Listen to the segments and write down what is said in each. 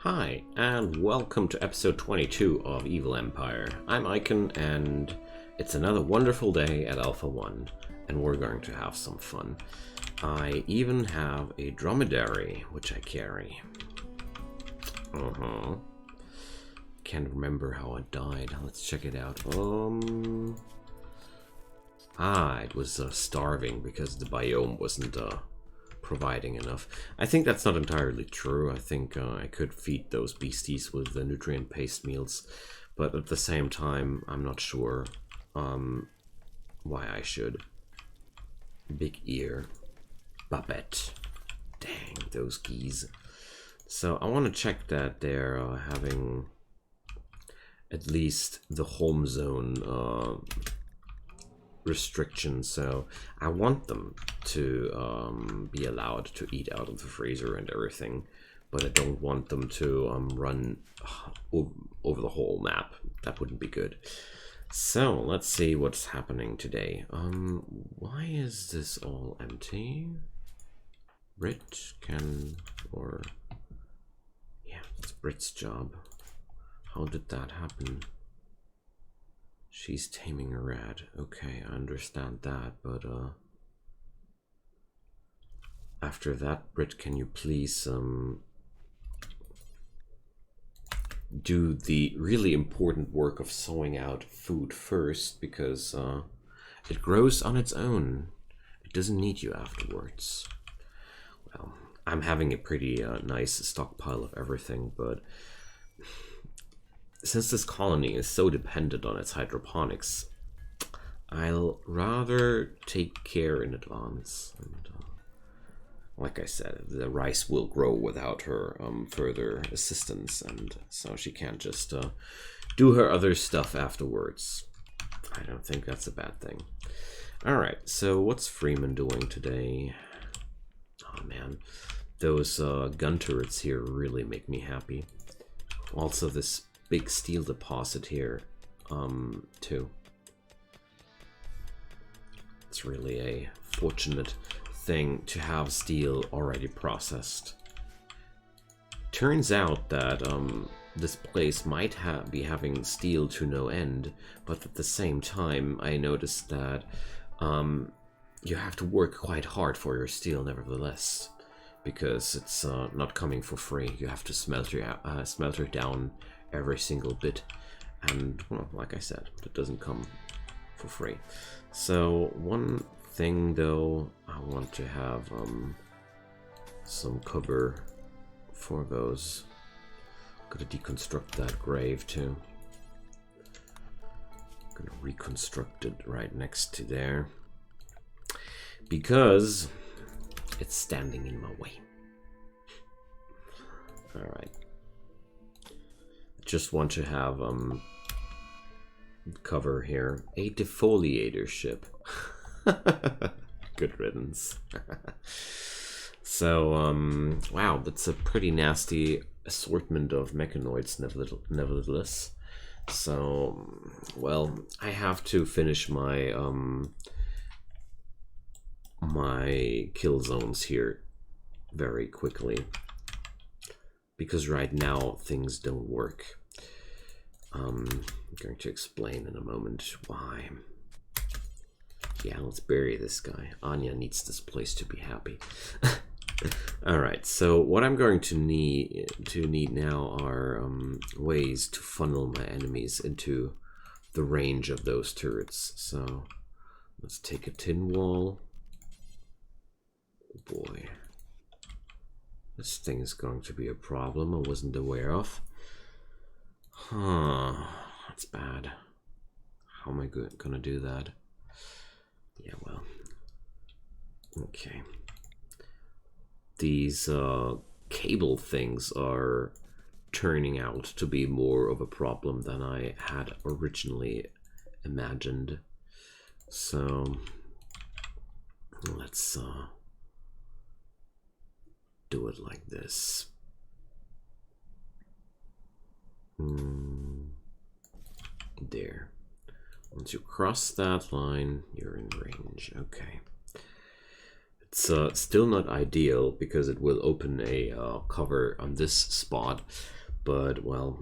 Hi, and welcome to episode 22 of Evil Empire. I'm Icon, and it's another wonderful day at Alpha 1, and we're going to have some fun. I even have a dromedary, which I carry. Can't remember how it died. Let's check it out. It was starving because the biome wasn't providing enough. I think that's not entirely true. I think I could feed those beasties with the nutrient paste meals, but at the same time, I'm not sure why I should. Big ear. Babette. Dang, those geese. So I want to check that they're having at least the home zone restrictions, so I want them to be allowed to eat out of the freezer and everything, but I don't want them to run over the whole map. That wouldn't be good. So let's see what's happening today. Why is this all empty? Brit yeah, it's Brit's job. How did that happen? She's taming a rat. Okay, I understand that, but after that, Brit, can you please do the really important work of sowing out food first, because it grows on its own. It doesn't need you afterwards. Well, I'm having a pretty nice stockpile of everything, but since this colony is so dependent on its hydroponics, I'll rather take care in advance. And, like I said, the rice will grow without her further assistance, and so she can't just do her other stuff afterwards. I don't think that's a bad thing. Alright, so what's Freeman doing today? Oh man, those gun turrets here really make me happy. Also this big steel deposit here, too. It's really a fortunate thing to have steel already processed. Turns out that this place might be having steel to no end, but at the same time I noticed that you have to work quite hard for your steel nevertheless, because it's not coming for free. You have to smelter down every single bit, and well, like I said, it doesn't come for free. So one thing though, I want to have some cover for those. Gonna deconstruct that grave too. Gonna reconstruct it right next to there, because it's standing in my way. All right. Just want to have cover here. A defoliator ship. Good riddance. So wow, that's a pretty nasty assortment of mechanoids nevertheless. So well, I have to finish my my kill zones here very quickly, because right now things don't work. I'm going to explain in a moment why. Yeah, let's bury this guy. Anya needs this place to be happy. Alright, so what I'm going to need now are ways to funnel my enemies into the range of those turrets. So let's take a tin wall. Oh boy. This thing is going to be a problem I wasn't aware of. Huh, that's bad. How am I gonna do that? Yeah, well. Okay. These cable things are turning out to be more of a problem than I had originally imagined. So let's do it like this. There. Once you cross that line, you're in range. Okay. It's still not ideal because it will open a cover on this spot, but well,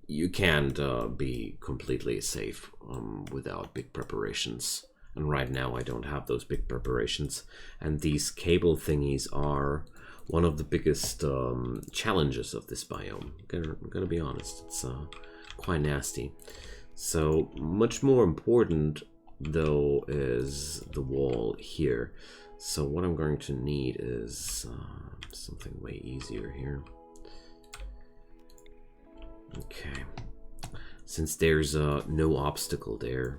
you can't be completely safe without big preparations. And right now I don't have those big preparations, and these cable thingies are one of the biggest challenges of this biome. I'm gonna be honest, it's quite nasty. So much more important though is the wall here. So what I'm going to need is something way easier here. Okay, since there's no obstacle there,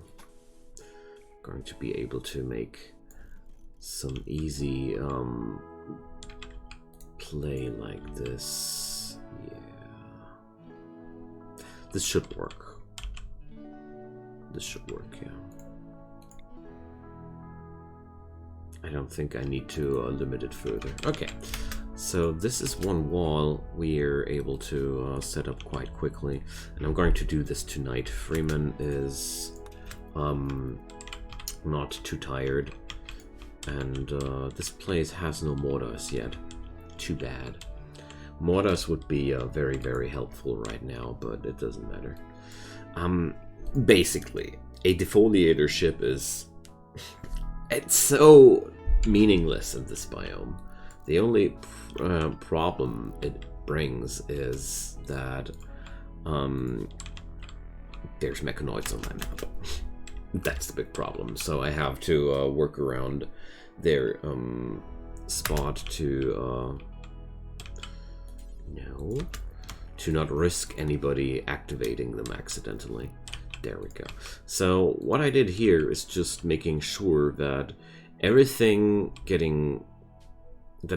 I'm going to be able to make some easy play like this. Yeah, this should work. This should work, yeah. I don't think I need to limit it further. Okay, so this is one wall we're able to set up quite quickly, and I'm going to do this tonight. Freeman is not too tired, and this place has no mortars yet. Too bad. Mortars would be very, very helpful right now, but it doesn't matter. Basically, a defoliator ship is... it's so meaningless in this biome. The only problem it brings is that there's mechanoids on my map. That's the big problem. So I have to work around their spot to not risk anybody activating them accidentally. There we go. So what I did here is just making sure that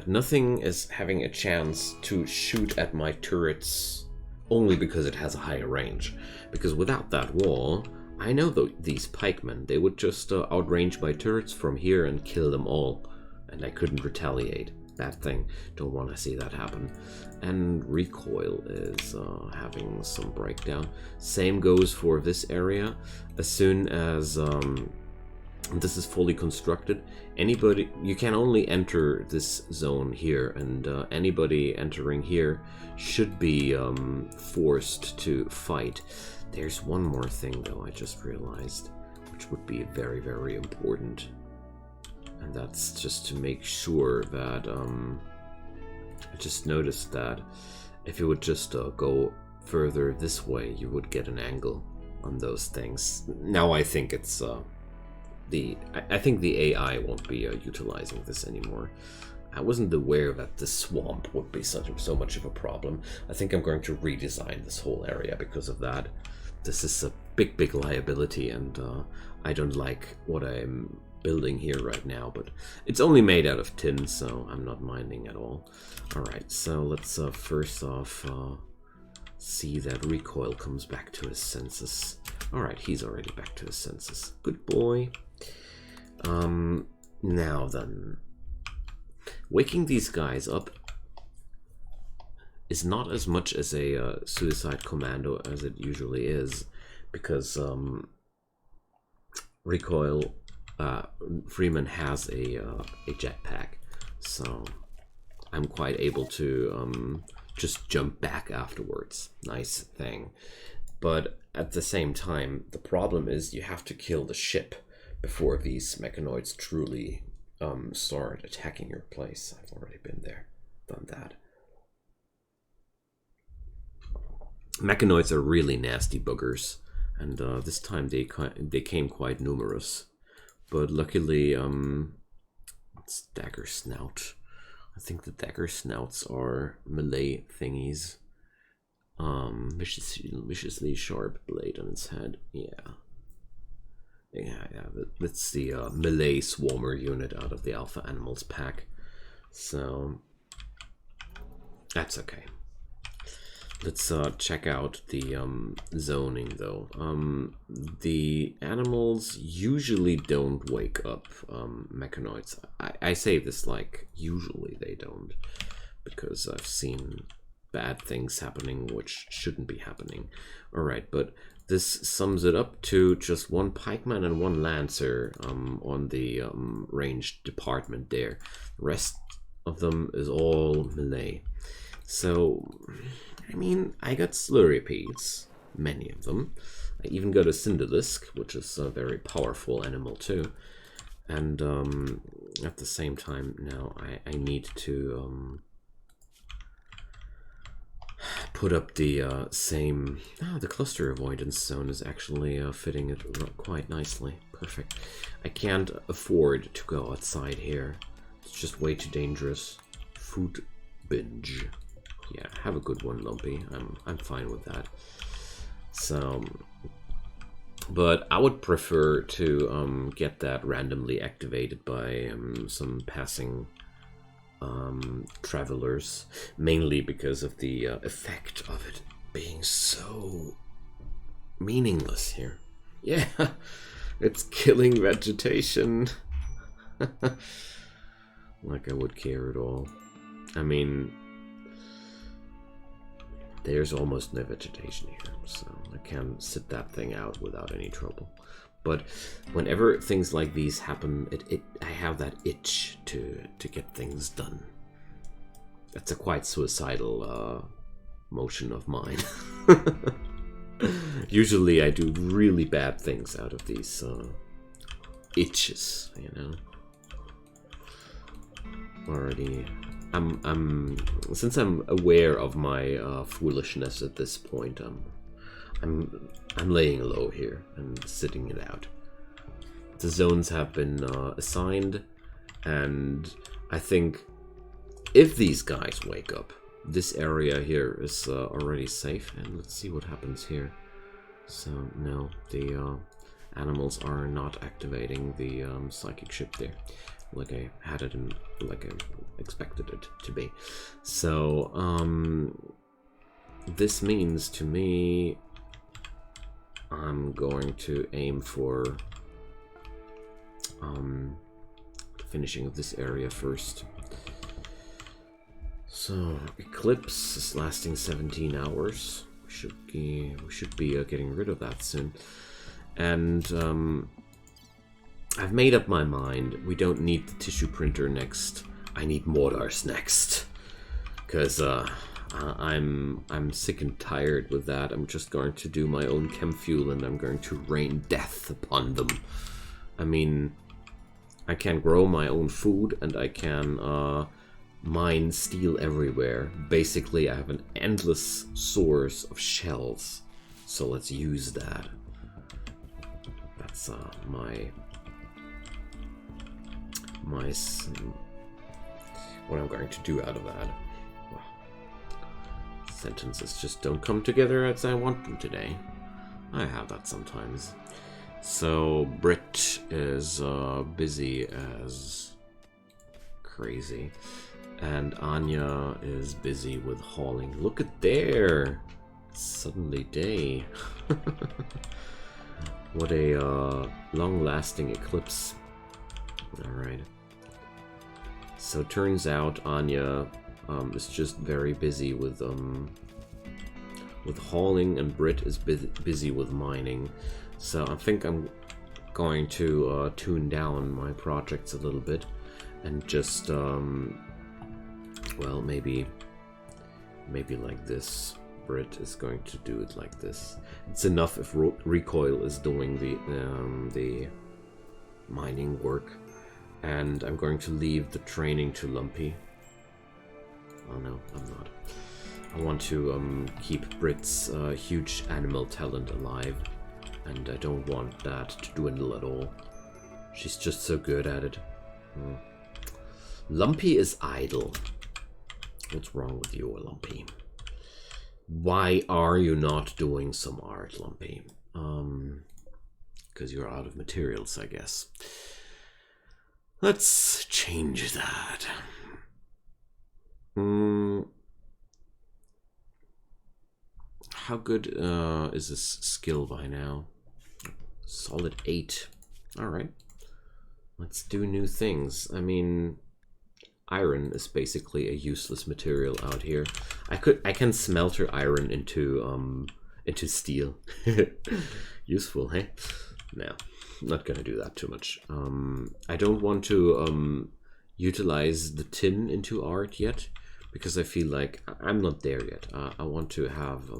nothing is having a chance to shoot at my turrets only because it has a higher range. Because without that wall, I know these pikemen, they would just outrange my turrets from here and kill them all, and I couldn't retaliate. Bad thing. Don't want to see that happen. And recoil is having some breakdown. Same goes for this area. As soon as this is fully constructed, you can only enter this zone here, and anybody entering here should be forced to fight. There's one more thing though I just realized, which would be very, very important. And that's just to make sure that, I just noticed that if you would just go further this way, you would get an angle on those things. Now I think it's, I think the AI won't be utilizing this anymore. I wasn't aware that the swamp would be so much of a problem. I think I'm going to redesign this whole area because of that. This is a big, big liability, and I don't like what I'm building here right now, but it's only made out of tin, so I'm not minding at all. Alright, so let's first off see that recoil comes back to his senses. Alright, he's already back to his senses. Good boy. Now then, waking these guys up is not as much as a suicide commando as it usually is, because recoil Freeman has a jetpack, so I'm quite able to just jump back afterwards. Nice thing. But at the same time, the problem is you have to kill the ship before these mechanoids truly start attacking your place. I've already been there, done that. Mechanoids are really nasty buggers, and this time they came quite numerous. But luckily, it's dagger snout. I think the dagger snouts are melee thingies. Viciously sharp blade on its head. Yeah. That's the melee swarmer unit out of the Alpha Animals pack. So that's okay. Let's check out the zoning though. The animals usually don't wake up mechanoids. I say this like usually they don't, because I've seen bad things happening which shouldn't be happening. Alright, but this sums it up to just 1 pikeman and 1 lancer on the ranged department there. The rest of them is all melee. So, I mean, I got slurripedes, many of them. I even got a Cinderlisk, which is a very powerful animal too. And at the same time, now I need to put up the same... the cluster avoidance zone is actually fitting it quite nicely. Perfect. I can't afford to go outside here. It's just way too dangerous. Food binge. Yeah, have a good one, Lumpy. I'm fine with that. So, but I would prefer to get that randomly activated by some passing travelers, mainly because of the effect of it being so meaningless here. Yeah, it's killing vegetation. Like I would care at all. I mean, there's almost no vegetation here, so I can sit that thing out without any trouble. But whenever things like these happen, I have that itch to get things done. That's a quite suicidal motion of mine. Usually I do really bad things out of these itches, you know. Already, since I'm aware of my foolishness at this point, I'm laying low here and sitting it out. The zones have been assigned, and I think if these guys wake up, this area here is already safe. And let's see what happens here. So no, the animals are not activating the psychic ship there, like I had it in, like I expected it to be. So this means to me, I'm going to aim for finishing of this area first. So eclipse is lasting 17 hours. We should be getting rid of that soon. And I've made up my mind. We don't need the tissue printer next. I need mortars next, because I'm sick and tired with that. I'm just going to do my own chem fuel, and I'm going to rain death upon them. I mean, I can grow my own food, and I can mine steel everywhere. Basically, I have an endless source of shells, so let's use that. That's what I'm going to do out of that. Well, sentences just don't come together as I want them today. I have that sometimes. So Brit is busy as crazy, and Anya is busy with hauling. Look at there! Suddenly day. What a long-lasting eclipse. Alright. So turns out Anya is just very busy with hauling, and Brit is busy with mining. So I think I'm going to tune down my projects a little bit and just well, maybe like this. Brit is going to do it like this. It's enough if Recoil is doing the mining work, and I'm going to leave the training to Lumpy. Oh no, I'm not. I want to keep Brit's huge animal talent alive, and I don't want that to dwindle at all. She's just so good at it. Lumpy is idle. What's wrong with you, Lumpy? Why are you not doing some art, Lumpy? Because you're out of materials, I guess. Let's change that. How good is this skill by now? Solid 8. Alright. Let's do new things. I mean, iron is basically a useless material out here. I can smelter iron into steel. Useful, hey? No, not gonna do that too much. I don't want to utilize the tin into art yet, because I feel like I'm not there yet. I want to have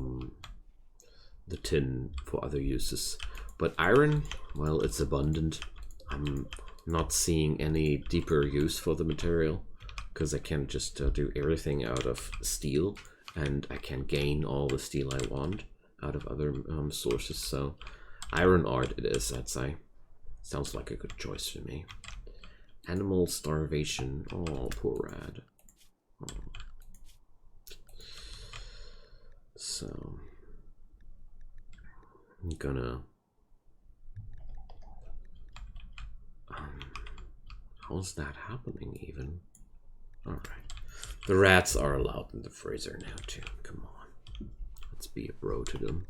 the tin for other uses. But iron, well, it's abundant. I'm not seeing any deeper use for the material, because I can just do everything out of steel, and I can gain all the steel I want out of other sources. So iron art it is, I'd say. Sounds like a good choice to me. Animal starvation. Oh, poor Rad. Oh. So I'm gonna how's that happening even? Alright. The rats are allowed in the freezer now too. Come on. Let's be a bro to them.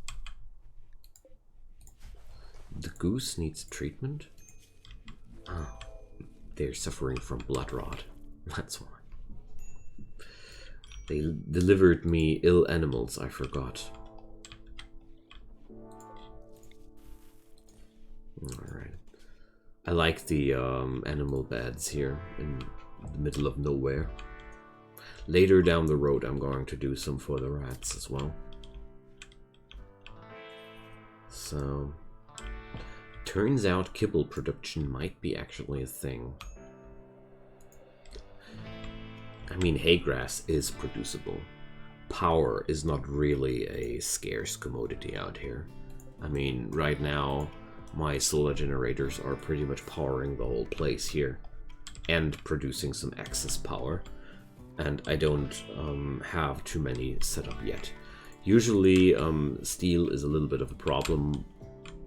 The goose needs treatment? Ah, they're suffering from blood rot. That's why. They delivered me ill animals, I forgot. Alright. I like the animal beds here in the middle of nowhere. Later down the road I'm going to do some for the rats as well. So, turns out kibble production might be actually a thing. I mean, hay grass is producible. Power is not really a scarce commodity out here. I mean, right now, my solar generators are pretty much powering the whole place here and producing some excess power. And I don't have too many set up yet. Usually, steel is a little bit of a problem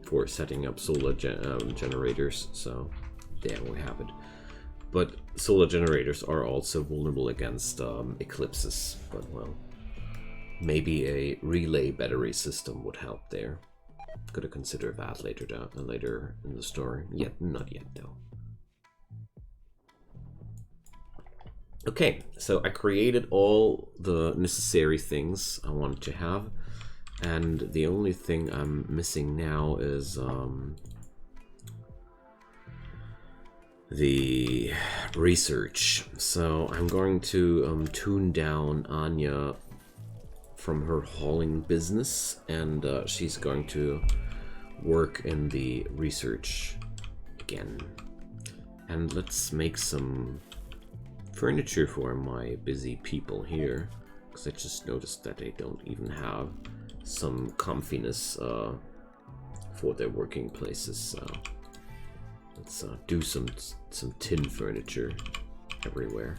for setting up solar generators, so there we have it. But solar generators are also vulnerable against eclipses, but well, maybe a relay battery system would help there. Gotta consider that later in the story. Not yet though. Okay, so I created all the necessary things I wanted to have, and the only thing I'm missing now is the research. So I'm going to tune down Anya from her hauling business, and she's going to work in the research again. And let's make some furniture for my busy people here, because I just noticed that they don't even have some comfiness for their working places. So let's do some tin furniture everywhere.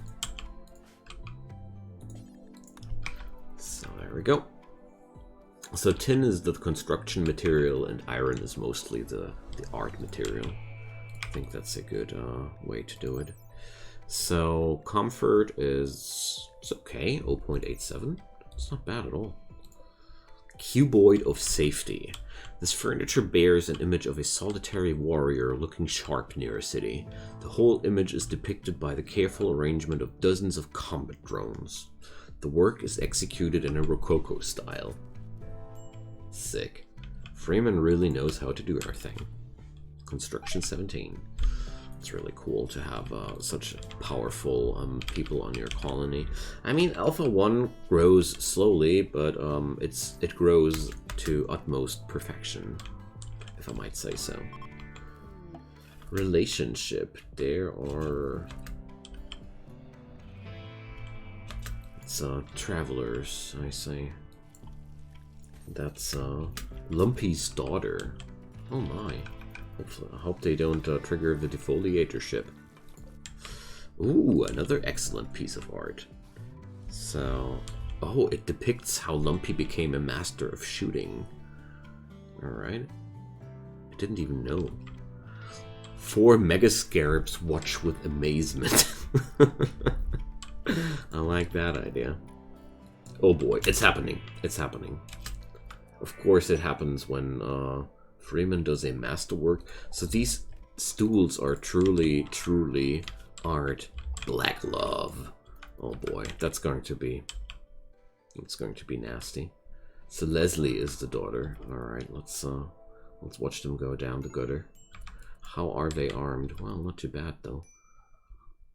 So there we go. So tin is the construction material, and iron is mostly the art material. I think that's a good way to do it. So comfort is okay, 0.87. It's not bad at all. Cuboid of safety. This furniture bears an image of a solitary warrior looking sharp near a city. The whole image is depicted by the careful arrangement of dozens of combat drones. The work is executed in a Rococo style. Sick. Freeman really knows how to do her thing. Construction 17. It's really cool to have such powerful people on your colony. I mean, Alpha 1 grows slowly, but it grows to utmost perfection, if I might say so. Relationship. There are... It's travelers, I say. That's Lumpy's daughter. Oh my. I hope they don't trigger the defoliatorship. Ooh, another excellent piece of art. So, oh, it depicts how Lumpy became a master of shooting. Alright. I didn't even know. 4 mega scarabs watch with amazement. I like that idea. Oh boy, it's happening. It's happening. Of course it happens when Freeman does a masterwork. So these stools are truly art Black love. Oh boy, that's going to be... It's going to be nasty. So Leslie is the daughter. Alright, let's watch them go down the gutter. How are they armed? Well, not too bad though.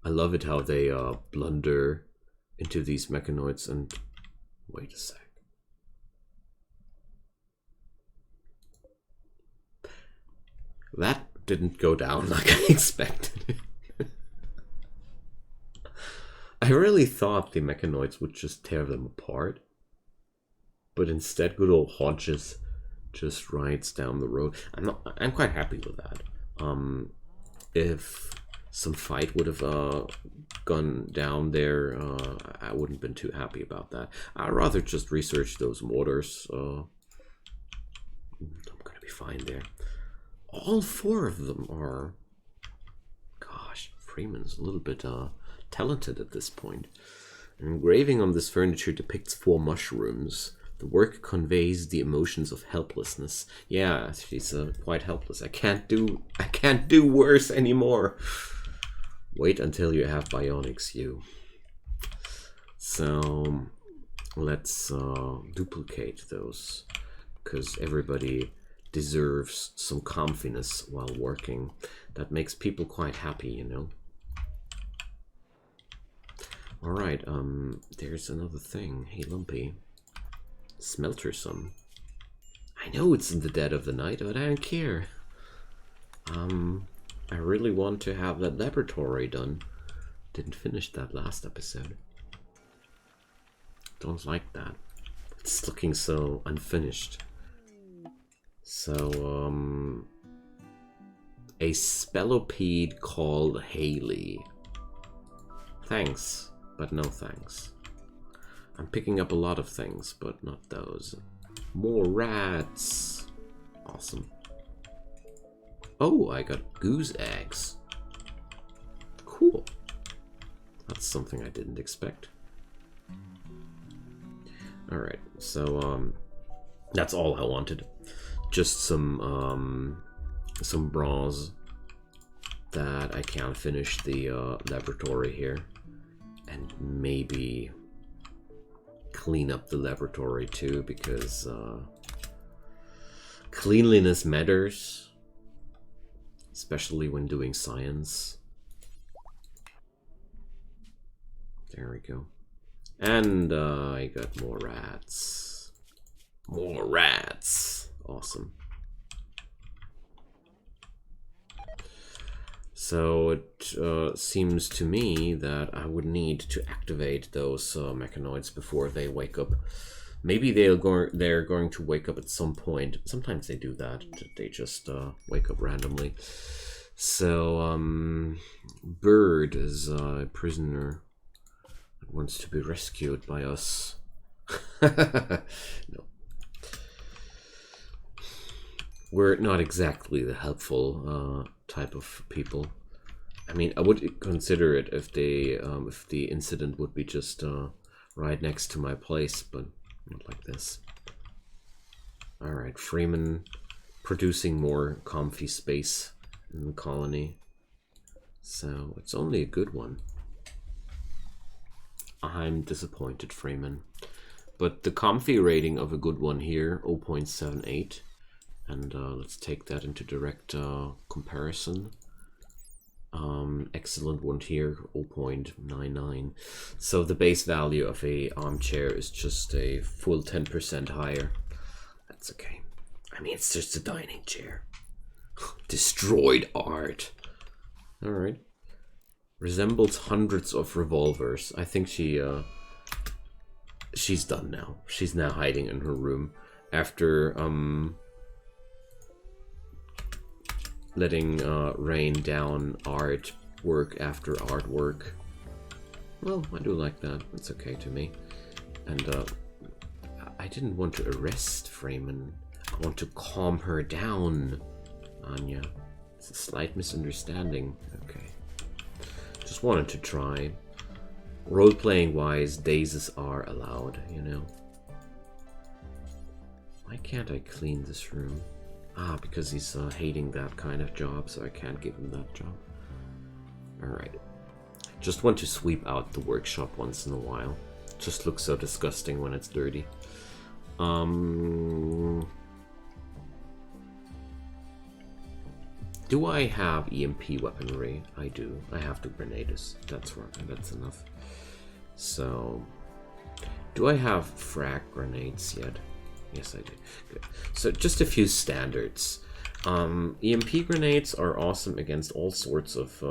I love it how they blunder into these mechanoids and... Wait a sec. That didn't go down like I expected. I really thought the mechanoids would just tear them apart. But instead, good old Hodges just rides down the road. I'm quite happy with that. If some fight would have gone down there, I wouldn't have been too happy about that. I'd rather just research those mortars. I'm gonna be fine there. All 4 of them are... Gosh, Freeman's a little bit talented at this point. An engraving on this furniture depicts 4 mushrooms. The work conveys the emotions of helplessness. Yeah, she's quite helpless. I can't do worse anymore. Wait until you have bionics, you. So let's duplicate those, because everybody deserves some comfiness while working. That makes people quite happy, you know. All right, there's another thing. Hey, Lumpy. Smelter some. I know it's in the dead of the night, but I don't care. I really want to have that laboratory done. Didn't finish that last episode. Don't like that. It's looking so unfinished. So, a spelopede called Haley. Thanks, but no thanks. I'm picking up a lot of things, but not those. More rats. Awesome. Oh, I got goose eggs. Cool. That's something I didn't expect. Alright, so that's all I wanted. Just some bronze that I can finish the laboratory here. And maybe clean up the laboratory too, because cleanliness matters, especially when doing science. There we go. And I got more rats. More rats. Awesome. So it seems to me that I would need to activate those mechanoids before they wake up. Maybe they're going to wake up at some point. Sometimes they do that. They just wake up randomly. So Bird is a prisoner that wants to be rescued by us. No. We're not exactly the helpful type of people. I mean, I would consider it if the incident would be just right next to my place, but not like this. All right, Freeman producing more comfy space in the colony. So it's only a good one. I'm disappointed, Freeman. But the comfy rating of a good one here, 0.78. And let's take that into direct comparison. Excellent one here, 0.99. So the base value of a armchair is just a full 10% higher. That's okay. I mean, it's just a dining chair. Destroyed art. All right. Resembles hundreds of revolvers. I think she's done now. She's now hiding in her room after letting rain down artwork after artwork. Well, I do like that. It's okay to me. And I didn't want to arrest Freeman. I want to calm her down, Anya. It's a slight misunderstanding. Okay. Just wanted to try. Role-playing wise, dazes are allowed, you know. Why can't I clean this room? Ah, because he's hating that kind of job, so I can't give him that job. Alright. Just want to sweep out the workshop once in a while. Just looks so disgusting when it's dirty. Do I have EMP weaponry? I do. I have two grenades. That's right. That's enough. So, do I have frag grenades yet? Yes, I do. Good. So, just a few standards. EMP grenades are awesome against all sorts of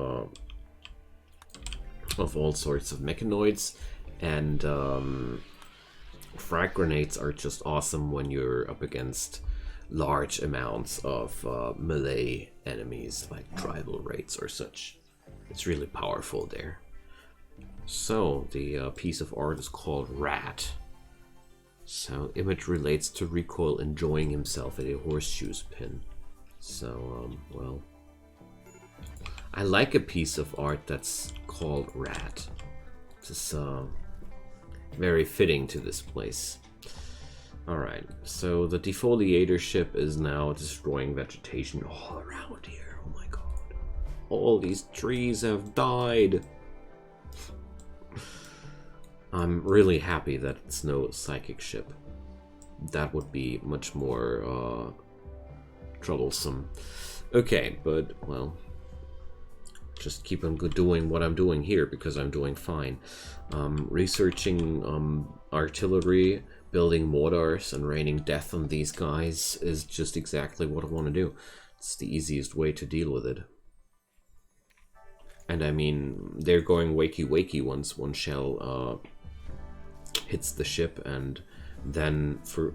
mechanoids, and frag grenades are just awesome when you're up against large amounts of melee enemies like tribal raids or such. It's really powerful there. So the piece of art is called Rat. So image relates to recoil enjoying himself at a horseshoes pin. So well, I like a piece of art that's called Rat. It's very fitting to this place. Alright, so the defoliator ship is now destroying vegetation all around here. Oh my god. All these trees have died. I'm really happy that it's no psychic ship. That would be much more troublesome. Okay, but, well, just keep on doing what I'm doing here because I'm doing fine. Researching artillery, building mortars, and raining death on these guys is just exactly what I want to do. It's the easiest way to deal with it. And I mean, they're going wakey once one shell hits the ship, and then for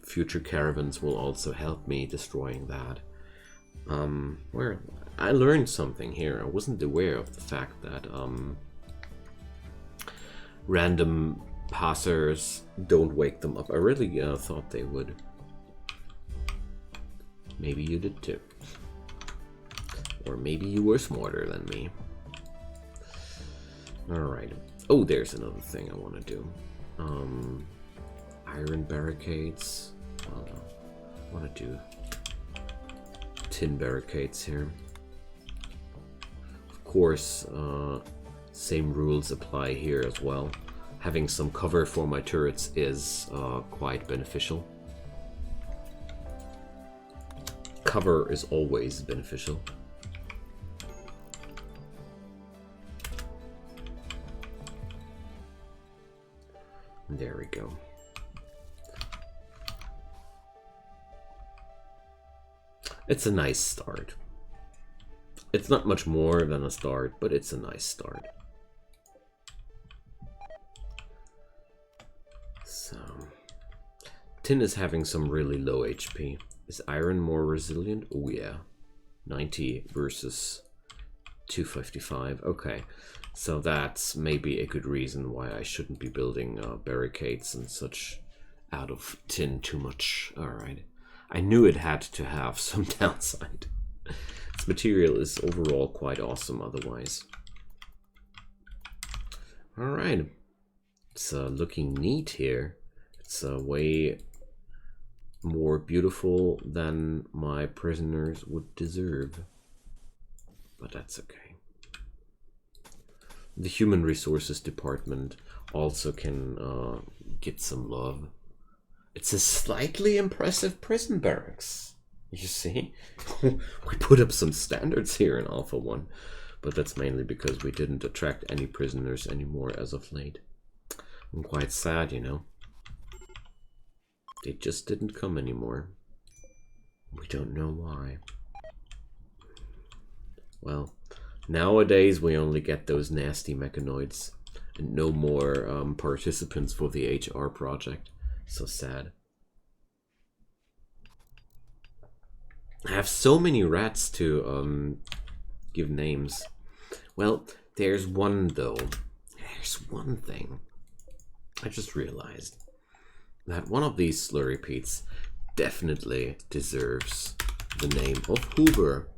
future caravans will also help me destroying that. Where I learned something here. I wasn't aware of the fact that random passers don't wake them up. I really thought they would. Maybe you did too. Or maybe you were smarter than me. Alright. Oh, there's another thing I want to do. Iron barricades. I want to do tin barricades here. Of course, same rules apply here as well. Having some cover for my turrets is quite beneficial. Cover is always beneficial. There we go. It's a nice start. It's not much more than a start, but it's a nice start. So, tin is having some really low HP. Is iron more resilient? Oh yeah. 90 versus 255. Okay. So that's maybe a good reason why I shouldn't be building barricades and such out of tin too much. Alright. I knew it had to have some downside. Its material is overall quite awesome otherwise. Alright. It's looking neat here. It's way more beautiful than my prisoners would deserve. But that's okay. The Human Resources Department also can get some love. It's a slightly impressive prison barracks. You see? We put up some standards here in Alpha 1. But that's mainly because we didn't attract any prisoners anymore as of late. I'm quite sad, you know. They just didn't come anymore. We don't know why. Well, nowadays we only get those nasty mechanoids and no more participants for the HR project. So sad. I have so many rats to give names. Well, there's one though. There's one thing. I just realized that one of these slurrypeats definitely deserves the name of Hoover.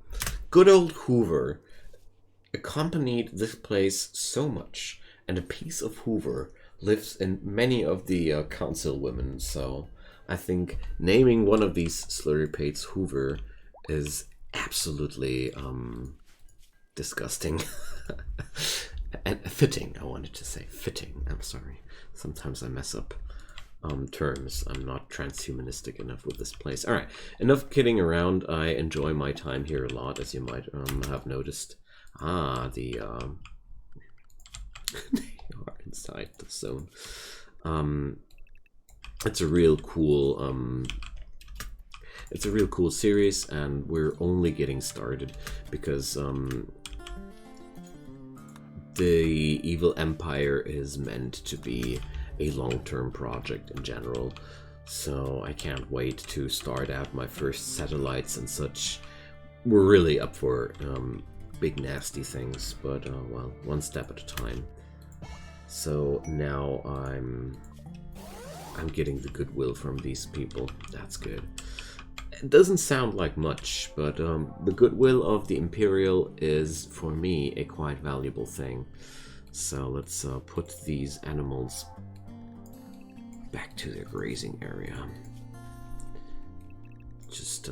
Good old Hoover accompanied this place so much, and a piece of Hoover lives in many of the council women, so I think naming one of these slurrypates Hoover is absolutely disgusting. And fitting, I wanted to say. Fitting, I'm sorry. Sometimes I mess up terms. I'm not transhumanistic enough with this place. Alright, enough kidding around. I enjoy my time here a lot, as you might have noticed. Ah, they are inside the zone. It's a real cool series, and we're only getting started because the Evil Empire is meant to be a long-term project in general, so I can't wait to start out my first satellites and such. We're really up for big nasty things, but well, one step at a time. So now I'm getting the goodwill from these people. That's good. It doesn't sound like much, but the goodwill of the Imperial is, for me, a quite valuable thing. So let's put these animals back to their grazing area. Just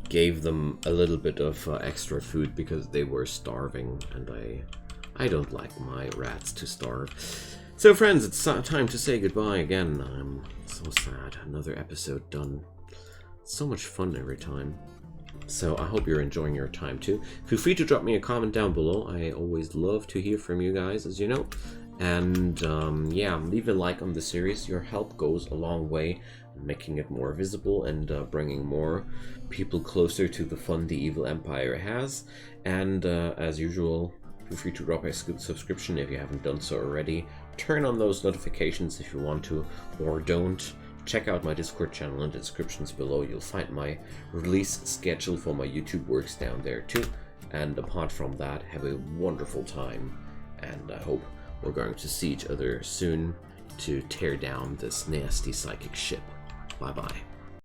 gave them a little bit of extra food because they were starving, and I don't like my rats to starve. So friends, it's time to say goodbye again. I'm so sad. Another episode done. So much fun every time. So I hope you're enjoying your time too. Feel free to drop me a comment down below. I always love to hear from you guys, as you know. And yeah, leave a like on the series. Your help goes a long way in making it more visible and bringing more people closer to the fun the Evil Empire has. And as usual, feel free to drop a subscription if you haven't done so already. Turn on those notifications if you want to, or don't. Check out my Discord channel in the descriptions below. You'll find my release schedule for my YouTube works down there too. And apart from that, have a wonderful time, and I hope we're going to see each other soon to tear down this nasty psychic ship. Bye bye.